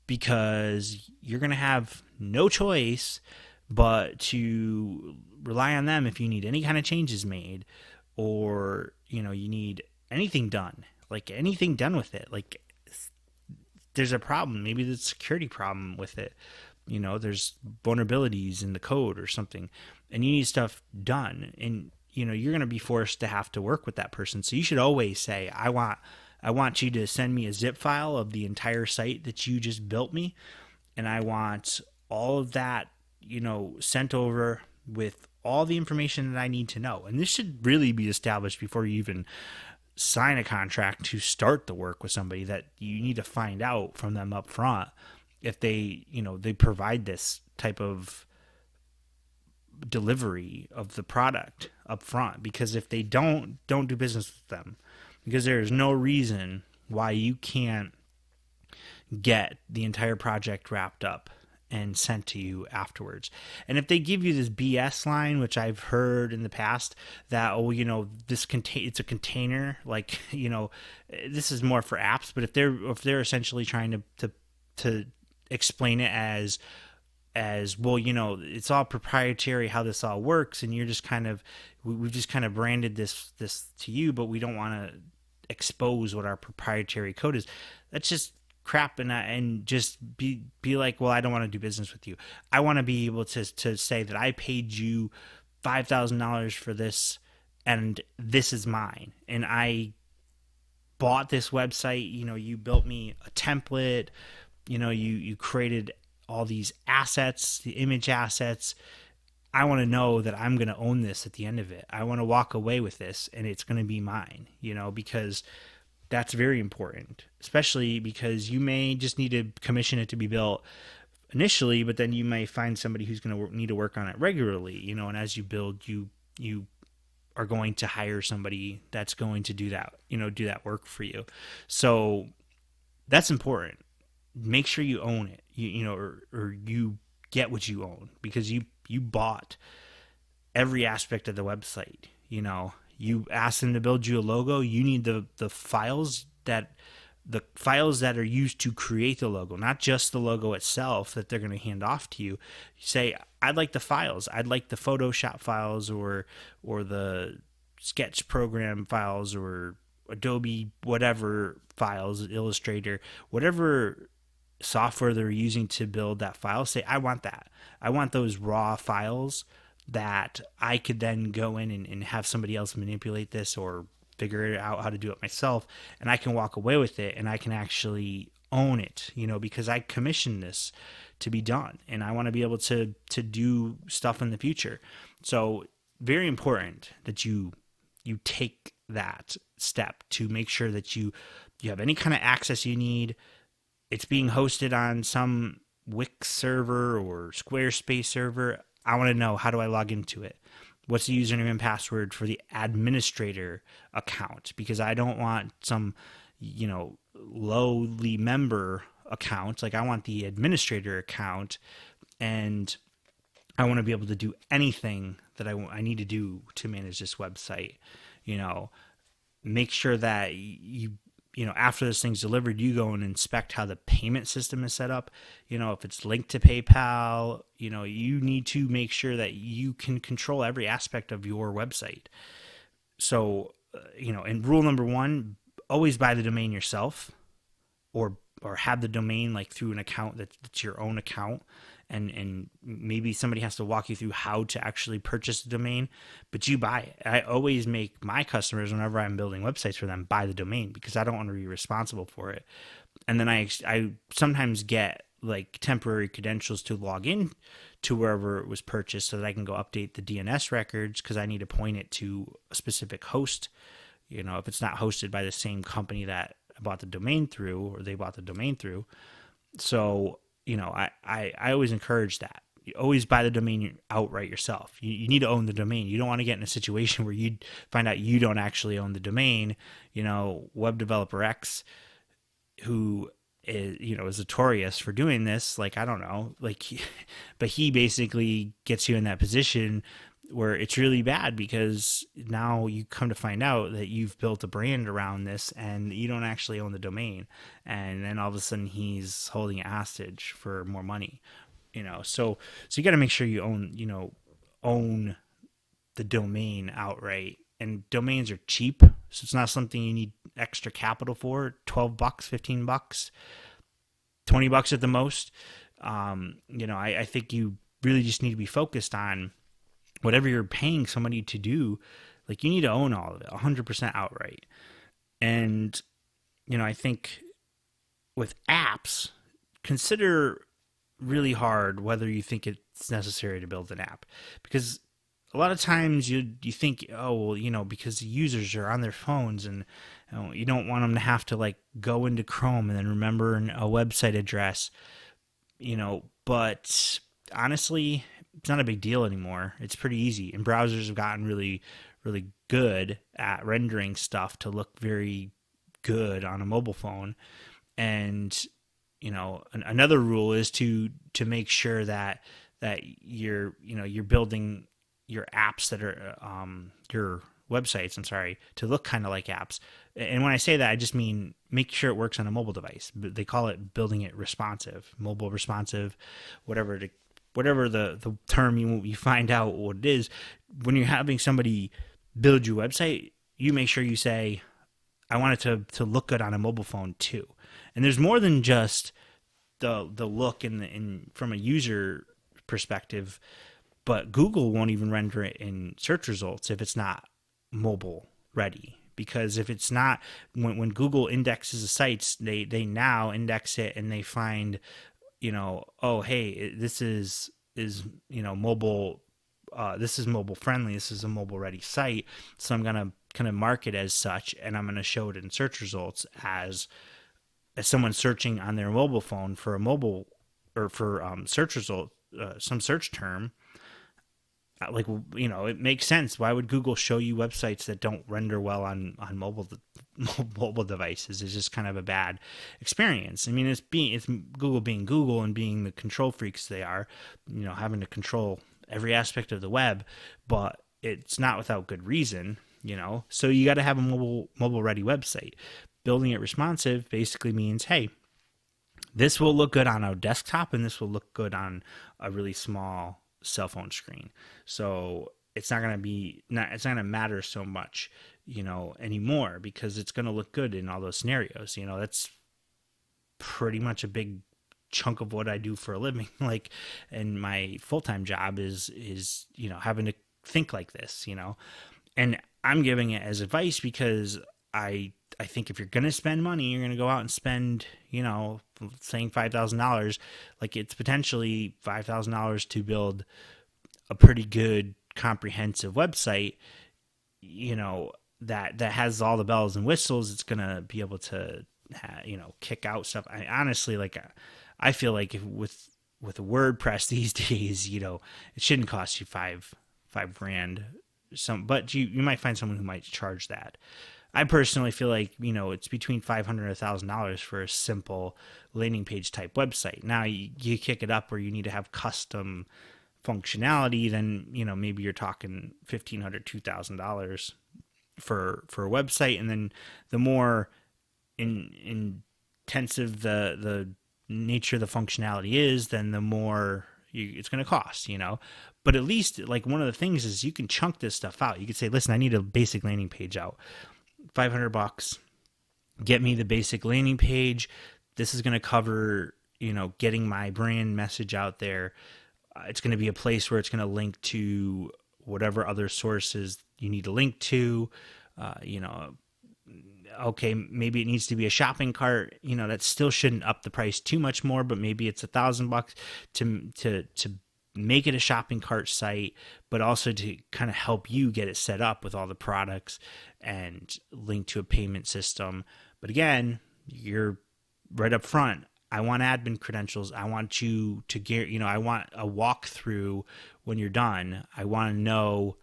because you're going to have no choice but to rely on them if you need any kind of changes made, or you need anything done, like anything done with it. Like, there's a problem, maybe there's a security problem with it, there's vulnerabilities in the code or something, and you need stuff done, and you're going to be forced to have to work with that person. So you should always say, I want you to send me a zip file of the entire site that you just built me, and I want all of that sent over with all the information that I need to know. And this should really be established before you even sign a contract to start the work with somebody, that you need to find out from them up front if they provide this type of delivery of the product up front. Because if they don't do business with them, because there is no reason why you can't get the entire project wrapped up and sent to you afterwards. And if they give you this BS line, which I've heard in the past, that it's a container, like this is more for apps, but if they're essentially trying to explain it as well, it's all proprietary how this all works, and you're just we've just kind of branded this to you, but we don't want to expose what our proprietary code is. That's just crap. And just be like, well, I don't want to do business with you. I want to be able to say that I paid you $5,000 for this, and this is mine, and I bought this website. You built me a template, you created all these assets, the image assets. I want to know that I'm going to own this at the end of it. I want to walk away with this, and it's going to be mine, because that's very important, especially because you may just need to commission it to be built initially, but then you may find somebody who's going to need to work on it regularly, and as you build, you are going to hire somebody that's going to do that work for you. So that's important. Make sure you own it, or you get what you own, because you bought every aspect of the website. You asked them to build you a logo. You need the files that are used to create the logo, not just the logo itself that they're going to hand off to you. You say, I'd like the files. I'd like the Photoshop files, or the Sketch program files, or Adobe whatever files, Illustrator, whatever software they're using to build that file. Say, I want that. I want those raw files that I could then go in and have somebody else manipulate this, or figure out how to do it myself, and I can walk away with it, and I can actually own it, because I commissioned this to be done, and I want to be able to do stuff in the future. So very important that you take that step to make sure that you have any kind of access you need. It's being hosted on some Wix server or Squarespace server. I want to know, how do I log into it? What's the username and password for the administrator account? Because I don't want some, lowly member account. Like, I want the administrator account, and I want to be able to do anything that I need to do to manage this website. Make sure that after this thing's delivered, you go and inspect how the payment system is set up. If it's linked to PayPal, you need to make sure that you can control every aspect of your website. So, and rule number 1, always buy the domain yourself, or have the domain like through an account that's your own account. And maybe somebody has to walk you through how to actually purchase the domain, but you buy it. I always make my customers, whenever I'm building websites for them, buy the domain, because I don't want to be responsible for it. And then I sometimes get like temporary credentials to log in to wherever it was purchased, so that I can go update the DNS records, because I need to point it to a specific host. If it's not hosted by the same company that I bought the domain through, or they bought the domain through. So I always encourage that. You always buy the domain outright yourself. You need to own the domain. You don't want to get in a situation where you find out you don't actually own the domain. Web developer X, who is notorious for doing this. Like, I don't know, but he basically gets you in that position where it's really bad, because now you come to find out that you've built a brand around this and you don't actually own the domain. And then all of a sudden he's holding it hostage for more money, so you got to make sure you own the domain outright. And domains are cheap, so it's not something you need extra capital for. $12, $15, $20 at the most. I think you really just need to be focused on whatever you're paying somebody to do. Like, you need to own all of it 100% outright. And I think with apps, consider really hard whether you think it's necessary to build an app, because a lot of times you think, oh, well, because the users are on their phones, and you don't want them to have to go into Chrome and then remember a website address, but honestly, it's not a big deal anymore. It's pretty easy, and browsers have gotten really, really good at rendering stuff to look very good on a mobile phone. And another rule is to make sure that you're building your apps that are your websites, to look kind of like apps. And when I say that, I just mean make sure it works on a mobile device. They call it building it responsive, mobile responsive, whatever the term you find out what it is. When you're having somebody build your website, you make sure you say, I want it to look good on a mobile phone too. And there's more than just the look in from a user perspective. But Google won't even render it in search results if it's not mobile ready. Because if it's not, when Google indexes the sites, they now index it and they find, oh, hey, this is mobile. This is mobile friendly. This is a mobile ready site. So I'm gonna kind of mark it as such, and I'm gonna show it in search results as someone searching on their mobile phone for a mobile or for search result, some search term. It makes sense. Why would Google show you websites that don't render well on mobile devices? It's just kind of a bad experience. I mean, it's Google being Google and being the control freaks they are, having to control every aspect of the web, but it's not without good reason, So you got to have a mobile ready website. Building it responsive basically means, hey, this will look good on a desktop and this will look good on a really small cell phone screen. So it's not going to matter so much, anymore, because it's going to look good in all those scenarios. That's pretty much a big chunk of what I do for a living. And my full-time job is having to think like this, and I'm giving it as advice because I think if you're going to spend money, you're going to go out and spend, saying $5,000, it's potentially $5,000 to build a pretty good comprehensive website, that has all the bells and whistles. It's going to be able to, kick out stuff. I honestly, I feel like with a WordPress these days, it shouldn't cost you five grand. But you might find someone who might charge that. I personally feel like, it's between $500 and $1,000 for a simple landing page type website. Now you kick it up where you need to have custom functionality, then, maybe you're talking $1,500, $2,000 for a website. And then the more intensive the nature of the functionality is, then the more it's going to cost, But at least, one of the things is you can chunk this stuff out. You could say, listen, I need a basic landing page out. $500, get me the basic landing page. This is going to cover, getting my brand message out there. It's going to be a place where it's going to link to whatever other sources you need to link to. Okay, maybe it needs to be a shopping cart. That still shouldn't up the price too much more, but maybe it's $1,000 to make it a shopping cart site, but also to kind of help you get it set up with all the products and link to a payment system. But again, you're right up front. I want admin credentials. I want you to get, I want a walkthrough when you're done. I want to know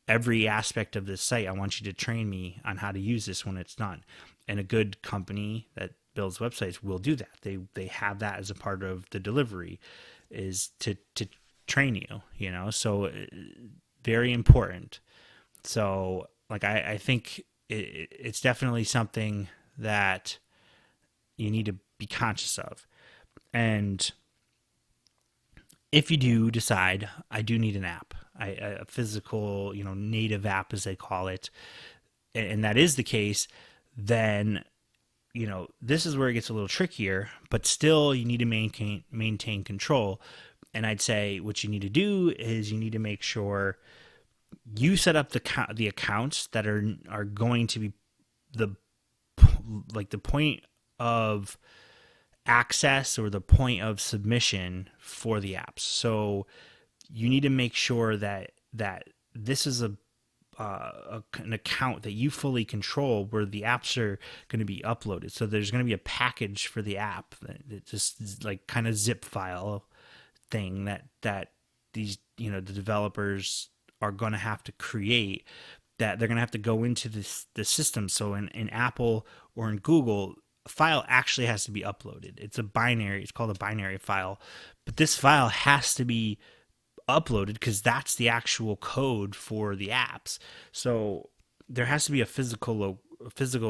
every aspect of this site. I want you to train me on how to use this when it's done. And a good company that builds websites will do that. They have that as a part of the delivery, is to train you, so very important. So like I think it's definitely something that you need to be conscious of. And if you do decide I do need an app, a physical, native app as they call it, and that is the case, then this is where it gets a little trickier. But still, you need to maintain control. And I'd say what you need to do is you need to make sure you set up the accounts that are going to be the point of access or the point of submission for the apps. So you need to make sure that this is an account that you fully control, where the apps are going to be uploaded. So there's going to be a package for the app that just like kind of zip file thing that these the developers are going to have to create, that they're going to have to go into the system. So in Apple or in Google, a file actually has to be uploaded. It's called a binary file, but this file has to be uploaded because that's the actual code for the apps. So there has to be a physical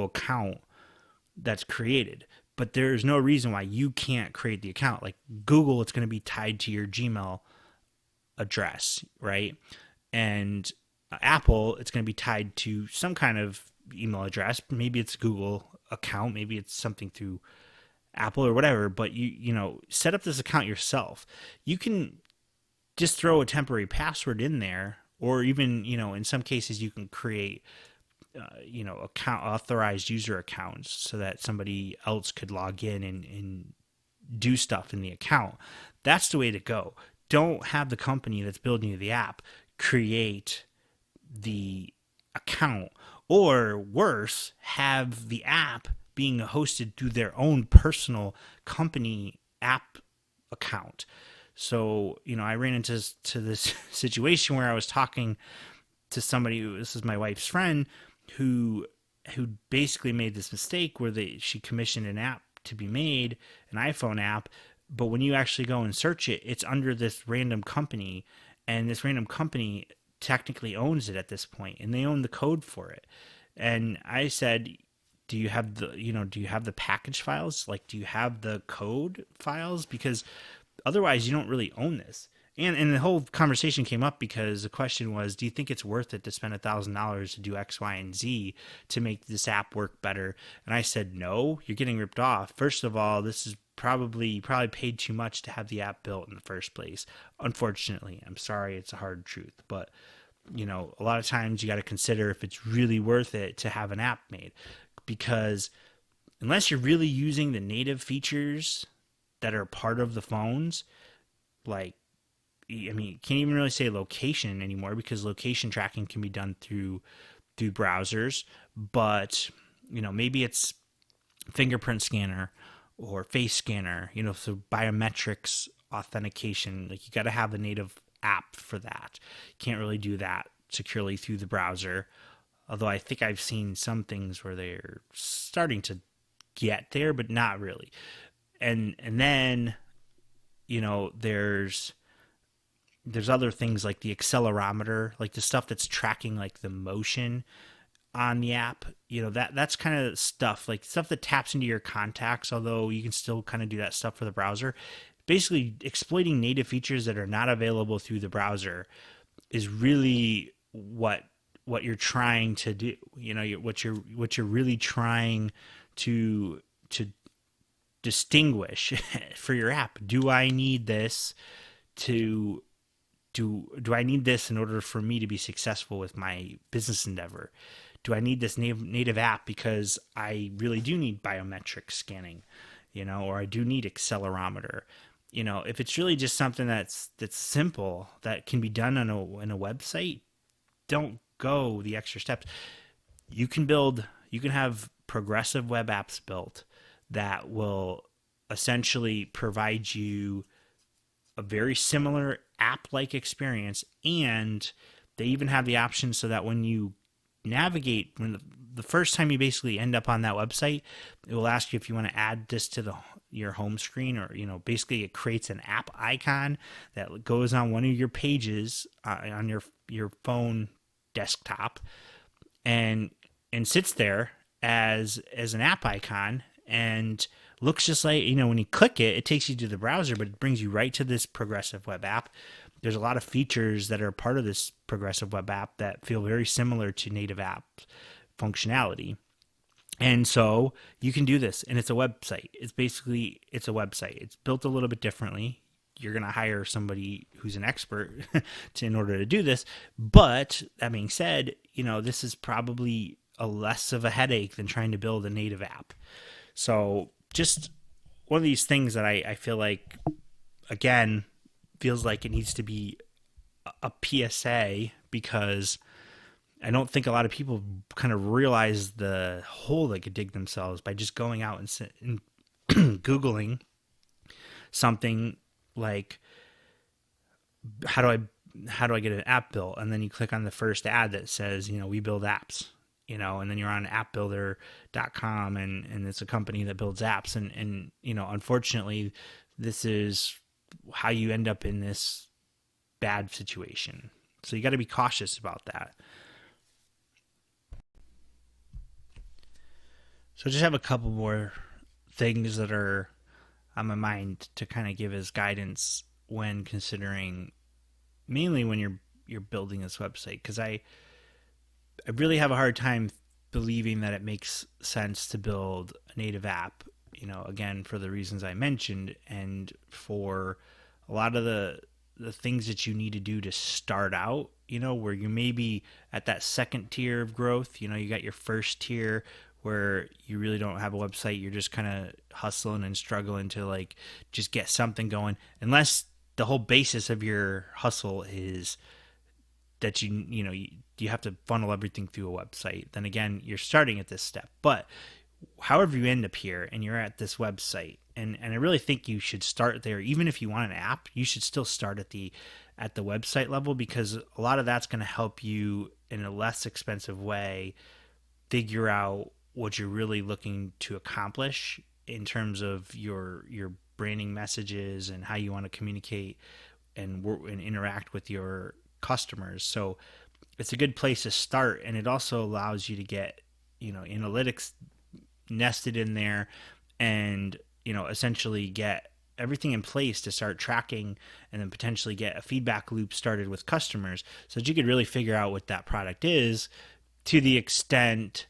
account that's created, but there's no reason why you can't create the account. Like Google, it's going to be tied to your Gmail address, right? And Apple, it's going to be tied to some kind of email address. Maybe it's Google account, maybe it's something through Apple or whatever, but you set up this account yourself. You can just throw a temporary password in there, or even, in some cases you can create account authorized user accounts so that somebody else could log in and do stuff in the account. That's the way to go. Don't have the company that's building the app create the account, or worse, have the app being hosted through their own personal company app account. So, I ran into this situation where I was talking to somebody, this is my wife's friend, who basically made this mistake where she commissioned an app to be made, an iPhone app, but when you actually go and search it, it's under this random company, and this random company technically owns it at this point, and they own the code for it. And I said, do you have the package files? Like, do you have the code files? Because otherwise you don't really own this. And the whole conversation came up because the question was, do you think it's worth it to spend $1,000 to do X, Y, and Z to make this app work better? And I said, no, you're getting ripped off. First of all, this is you probably paid too much to have the app built in the first place. Unfortunately, I'm sorry, it's a hard truth, but a lot of times you got to consider if it's really worth it to have an app made, because unless you're really using the native features that are part of the phones, like, you can't even really say location anymore, because location tracking can be done through browsers, but maybe it's fingerprint scanner or face scanner, so biometrics authentication. Like, you got to have the native app for that. You can't really do that securely through the browser, although I think I've seen some things where they're starting to get there, but not really. And then there's other things like the accelerometer, like the stuff that's tracking like the motion on the app. That's kind of stuff that taps into your contacts, although you can still kind of do that stuff for the browser. Basically, exploiting native features that are not available through the browser is really what you're trying to do. What you're really trying to distinguish for your app. Do I need this do I need this in order for me to be successful with my business endeavor? Do I need this native app because I really do need biometric scanning, or I do need accelerometer? If it's really just something that's simple, that can be done in a website, don't go the extra steps. You can have progressive web apps built that will essentially provides you a very similar app-like experience, and they even have the option so that when you navigate, when the first time you basically end up on that website, it will ask you if you want to add this to your home screen, or basically it creates an app icon that goes on one of your pages on your phone desktop, and sits there as an app icon, and looks just like, when you click it, it takes you to the browser, but it brings you right to this progressive web app. There's a lot of features that are part of this progressive web app that feel very similar to native app functionality. And so you can do this, and it's a website. It's a website. It's built a little bit differently. You're going to hire somebody who's an expert in order to do this. But that being said, this is probably a less of a headache than trying to build a native app. So just one of these things that I feel like, again, feels like it needs to be a PSA, because I don't think a lot of people kind of realize the hole they could dig themselves by just going out and Googling something like, how do I get an app built? And then you click on the first ad that says, we build apps, and then you're on appbuilder.com, and it's a company that builds apps. And unfortunately, this is how you end up in this bad situation. So you got to be cautious about that. So just have a couple more things that are on my mind to kind of give as guidance when considering, mainly when you're building this website, because I really have a hard time believing that it makes sense to build a native app, again, for the reasons I mentioned, and for a lot of the things that you need to do to start out, where you may be at that second tier of growth. You got your first tier where you really don't have a website. You're just kind of hustling and struggling to just get something going, unless the whole basis of your hustle is that you have to funnel everything through a website. Then again, you're starting at this step. But however you end up here and you're at this website, and I really think you should start there. Even if you want an app, you should still start at the website level, because a lot of that's going to help you in a less expensive way figure out what you're really looking to accomplish in terms of your branding messages and how you want to communicate and interact with your customers. So it's a good place to start, and it also allows you to get analytics nested in there, and essentially get everything in place to start tracking, and then potentially get a feedback loop started with customers, so that you could really figure out what that product is, to the extent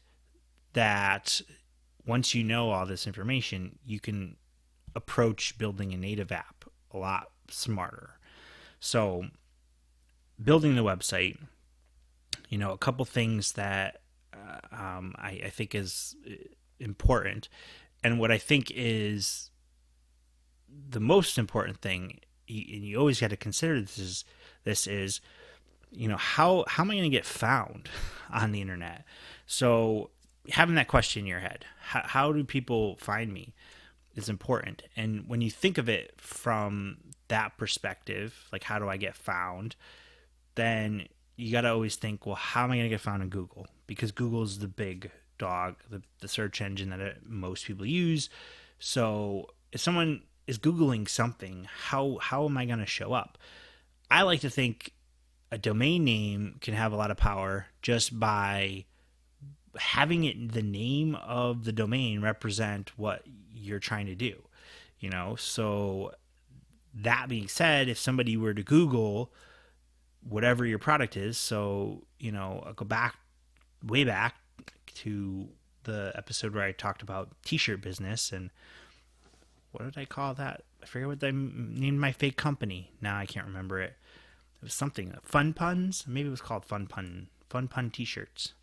that once you know all this information, you can approach building a native app a lot smarter. So building the website, a couple things that I think is important, and what I think is the most important thing, and you always got to consider this is how am I going to get found on the internet? So having that question in your head, how do people find me, is important. And when you think of it from that perspective, like how do I get found, then you got to always think, well, how am I going to get found in Google? Because Google's the big dog, the search engine that most people use. So if someone is Googling something, how am I going to show up? I like to think a domain name can have a lot of power just by having it, the name of the domain, represent what you're trying to do. So that being said, if somebody were to Google whatever your product is, so I'll go way back to the episode where I talked about t-shirt business, and what did I call that? I forget what I named my fake company. Now I can't remember it. It was something, Fun Puns. Maybe it was called Fun Pun T-shirts.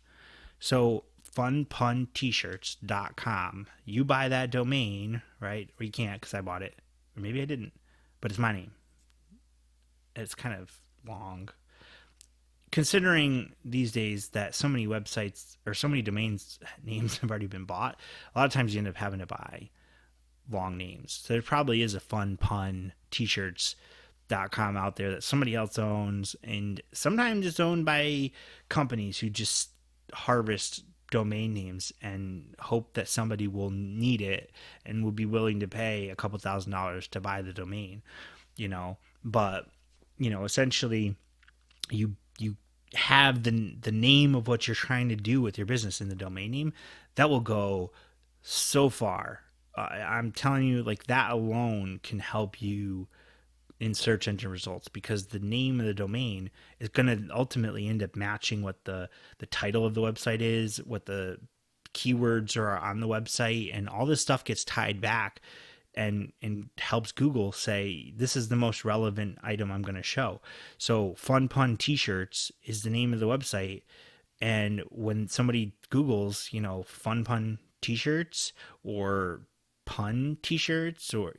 So funpunt-shirts.com. You buy that domain, right? Or you can't, because I bought it. Or maybe I didn't. But it's my name. It's kind of long. Considering these days that so many websites or so many domains names have already been bought, a lot of times you end up having to buy long names. So there probably is a Fun Pun T-shirts.com out there that somebody else owns, and sometimes it's owned by companies who just harvest domain names and hope that somebody will need it and will be willing to pay a couple $1,000s to buy the domain, but essentially you have the name of what you're trying to do with your business in the domain name. That will go so far. I'm telling you, like, that alone can help you in search engine results, because the name of the domain is going to ultimately end up matching what the title of the website is, what the keywords are on the website, and all this stuff gets tied back and helps Google say, this is the most relevant item I'm going to show. So Fun Pun T-shirts is the name of the website, and when somebody Googles, Fun Pun T-shirts or pun T-shirts, or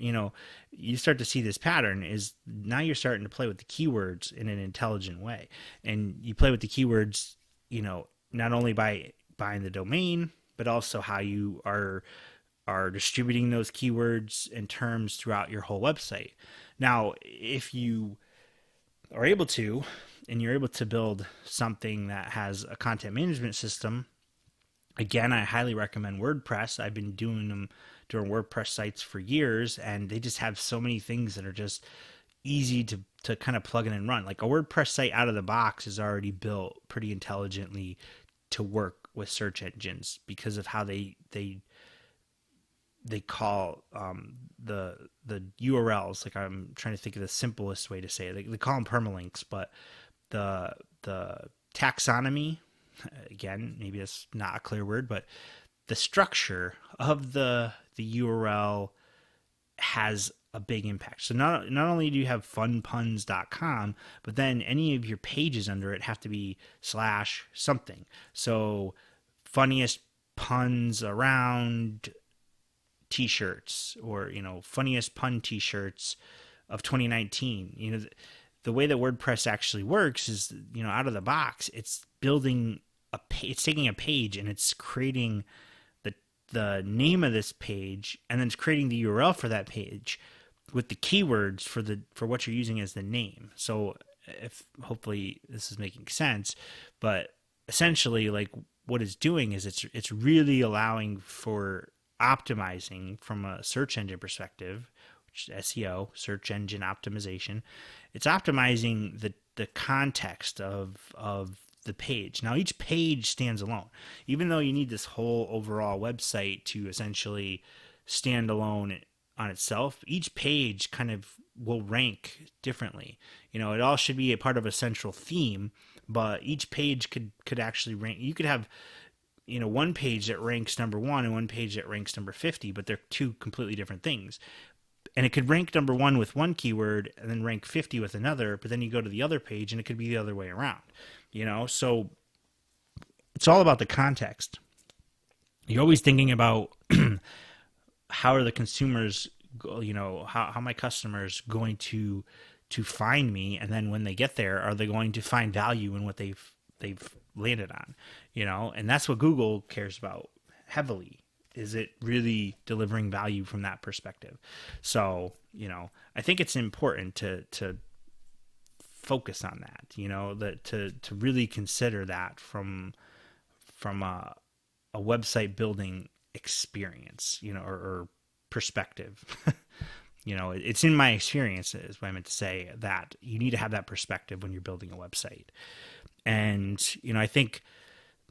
you start to see this pattern is now you're starting to play with the keywords in an intelligent way, and you play with the keywords not only by buying the domain, but also how you are distributing those keywords and terms throughout your whole website. Now, if you are able to, and you're able to build something that has a content management system, again, I highly recommend WordPress. I've been doing WordPress sites for years, and they just have so many things that are just easy to kind of plug in and run. Like a WordPress site out of the box is already built pretty intelligently to work with search engines because of how they call the URLs. Like, I'm trying to think of the simplest way to say it. They call them permalinks, but the taxonomy, again, maybe that's not a clear word, but the structure of the URL has a big impact. So not only do you have funpuns.com, but then any of your pages under it have to be / something. So funniest puns around T-shirts, or funniest pun T-shirts of 2019. The way that WordPress actually works is, out of the box, it's building it's taking a page and it's creating the name of this page, and then it's creating the URL for that page with the keywords for what you're using as the name. So if hopefully this is making sense, but essentially, like, what it's doing is it's really allowing for optimizing from a search engine perspective, which is SEO, search engine optimization. It's optimizing the context of the page. Now, each page stands alone. Even though you need this whole overall website to essentially stand alone on itself, each page kind of will rank differently. It all should be a part of a central theme, but each page could actually rank. You could have one page that ranks number 1 and one page that ranks number 50, but they're two completely different things. And it could rank number 1 with one keyword and then rank 50 with another, but then you go to the other page and it could be the other way around. So it's all about the context. You're always thinking about how are the consumers, how my customers going to find me, and then when they get there, are they going to find value in what they've landed on? And that's what Google cares about heavily. Is it really delivering value from that perspective? So, I think it's important to focus on that, to really consider that from a website building experience, or perspective. It's in my experience is what I meant to say, that you need to have that perspective when you're building a website. And, I think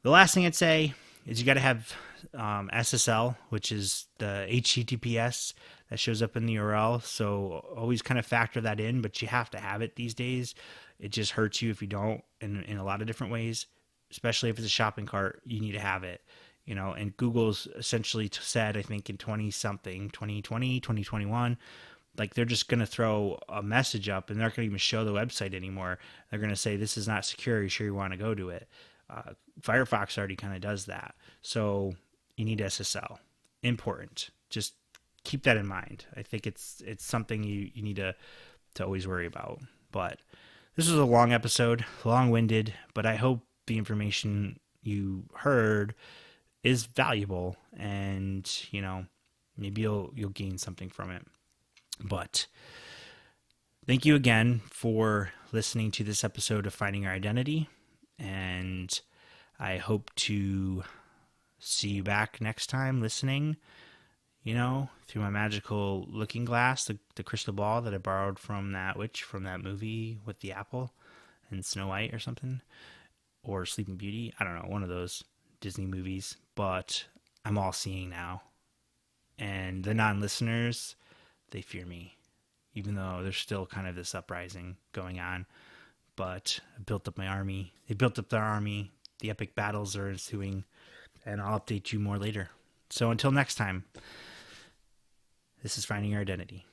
the last thing I'd say is you got to have SSL, which is the HTTPS that shows up in the URL. So always kind of factor that in, but you have to have it these days. It just hurts you if you don't in a lot of different ways, especially if it's a shopping cart. You need to have it, and Google's essentially said, I think in 2020, 2021, like, they're just going to throw a message up and they're not going to even show the website anymore. They're going to say, this is not secure. Are you sure you want to go to it? Firefox already kind of does that. So you need SSL. Important. Just keep that in mind. I think it's something you need to always worry about. But this was a long episode, long-winded, but I hope the information you heard is valuable, and maybe you'll gain something from it. But thank you again for listening to this episode of Finding Your Identity, and I hope to see you back next time listening, through my magical looking glass, the crystal ball that I borrowed from that witch from that movie with the apple and Snow White or something, or Sleeping Beauty. I don't know, one of those Disney movies, but I'm all seeing now. And the non-listeners, they fear me, even though there's still kind of this uprising going on. But I built up my army. They built up their army. The epic battles are ensuing, and I'll update you more later. So until next time, this is Finding Your Identity.